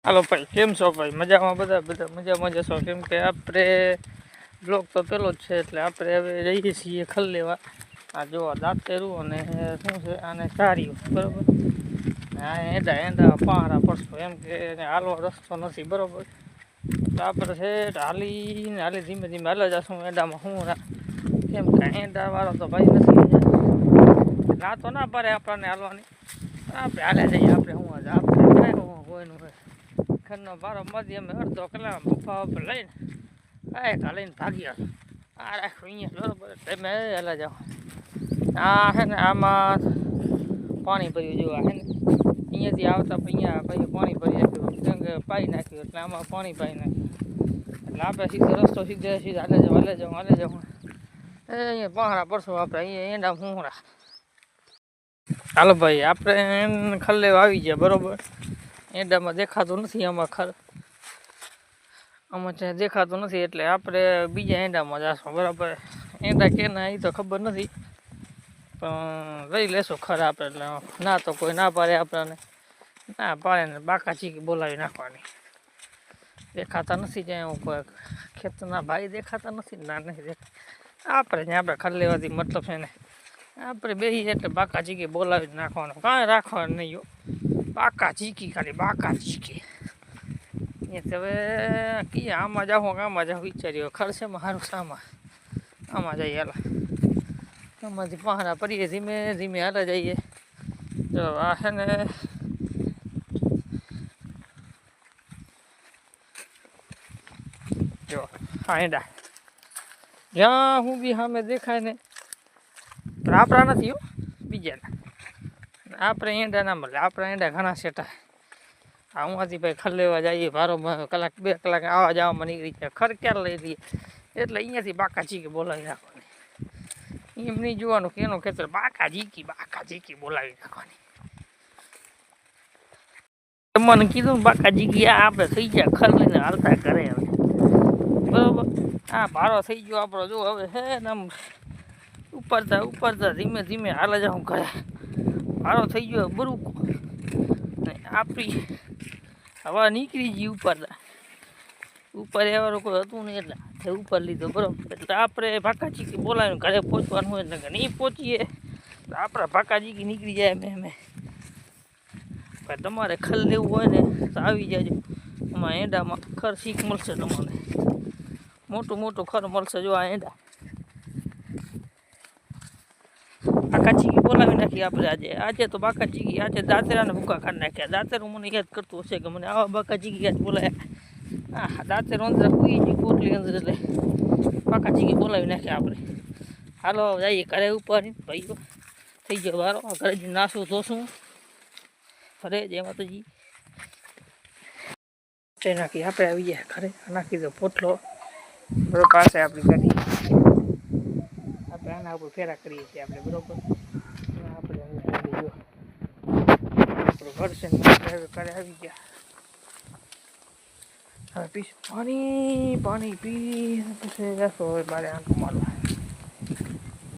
હાલો ભાઈ, કેમ છો ભાઈ? મજામાં? બધા મજામાં જશો? કેમ કે આપણે બ્લોક તો પેલો જ છે, એટલે આપણે હવે જઈએ છીએ ખલ લેવા. આ જોવા દાંતેરું અને શું છે આને ચાર્યું, બરાબર. હા, એંડા પહાડા પડશો, એમ કે હાલવો રસ્તો નથી, બરાબર. તો આપણે છે હાલી ધીમે ધીમે હાલ જશું એંડામાં. કેમ કે એંડા વાળો તો ભાઈ નથી, ના તો ના પાડે આપણને હાલવાની. આપણે હાલે જઈએ, આપણે આપણે કોઈનું હોય ઘરનો બારો મધી અમે અડધો કલાક બફા ઉપર લઈને લઈને ભાગ્યા. આ રાખો અહીંયા, બરોબર. તમે હેલા જાઓ. આ છે ને આમાં પાણી ભર્યું જોવા છે ને અહીંયાથી આવતા અહીંયા પછી પાણી ભરી નાખ્યું, કેમ કે પાઈ નાખ્યું, એટલે આમાં પાણી પાઈ નાખ્યું. એટલે આપણે સીધો રસ્તો સીધા હાલે જાઉં અહીંયા પહાડા પડશું આપણે. અહીંયા એંડા હુંરા. હાલો ભાઈ, આપણે ખલ્લે આવી ગયા, બરોબર. એંડામાં દેખાતું નથી, આમાં ત્યાં દેખાતું નથી, એટલે આપણે બીજા એંડામાં જશું, બરાબર. એંડા કેના એ તો ખબર નથી, પણ લઈ લેશું ખરા આપણે. એટલે ના તો કોઈ ના પાડે આપણને, ના પાડે ને બાકા ચીકી બોલાવી નાખવાની. દેખાતા નથી જ્યાં હું કોઈ ખેતરના ભાઈ દેખાતા નથી, ના નથી દેખાતા આપણે જ્યાં આપણે ખર લેવાથી મતલબ છે ને આપણે બેસી એટલે બાકા ચીકી બોલાવી નાખવાનું, કાંઈ રાખવાનું નહીં. બાકા ચીકી, ખાલી બાકા ચીકી. હવે કીએ આમાં જાઉં વિચાર્યો ખર્ચેમાં સારું સામાં આમાં જઈએ. હાલ આમાંથી પહાડા પડીએ, ધીમે ધીમે હાલા જઈએ. જો આ છે ને જો હા એંડા જ્યાં હું બી સામે દેખાય ને, પણ આપણા નથી હો, બીજાના. આપણે એંડા ના મળે, આપણા એંડા ઘણા સેટા. આમાંથી ભાઈ ખર લેવા જઈએ, ભારો કલાક 2 કલાક આવવા જવામાં નીકળી જાય. ખર ક્યારે લઈ લઈએ, એટલે અહીંયાથી બાકા ચીકી બોલાવી નાખવાની. એમ નહીં જોવાનું કે એનો ખેતર બાકા ચીકી બોલાવી નાખવાની. મને કીધું ને બાકા ચીકી આપણે થઈ ગયા ખર લઈને હાલતા કરે હવે, બરોબર. હા, ભારો થઈ ગયો આપણો. જો હવે હે ને આમ ઉપરતા ધીમે ધીમે હાલ જાઉં ઘરે. ભારો થઈ ગયો બરુકો, આપણી હવા નીકળી ગઈ ઉપર એવાનું કોઈ હતું નહીં, એટલે ઉપર લીધો, બરોબર. એટલે આપણે ભાકા ચીકી બોલાવીને ઘરે પહોંચવાનું હોય, એટલે નહીં પહોંચીએ તો આપણા ભાકા ચીકી નીકળી જાય. મેં તમારે ખર લેવું હોય ને તો આવી જાજો. એમાં એંડામાં ખર શીખ મળશે તમને, મોટું ખર મળશે. જો આ એંડા બાકા ચીકી બોલાવી નાખી આપણે આજે તો બાકા ચીકી, આજે દાંતેરાને ભૂકા ખાઈ નાખ્યા. દાંતેરું મને યાદ કરતું હશે કે મને આવા બાકા ચીકી યાદ બોલાયા. હા, દાંતેરું અંદર પૂઈ ગયું કોટલી અંદર, એટલે બાકા ચીકી બોલાવી નાખ્યા આપણે. હાલો જઈએ ઘરે ઉપર. ભાઈઓ થઈ ગયો વારો, ઘરે જ નાસું ધોશું ઘરે જ. એમાં તો તે નાખી આપણે આવી ગયા ઘરે. નાખી દો પોટલો બરોબર પાસે આપણી ગાડી. આપણે આના ઉપર ફેરા કરીએ છીએ આપણે, બરોબર. આપણે આપણું ઘર છે ઘરે આવી ગયા. હવે પીશું પાણી પી પછી જશો હવે બારે આંટો મારવા.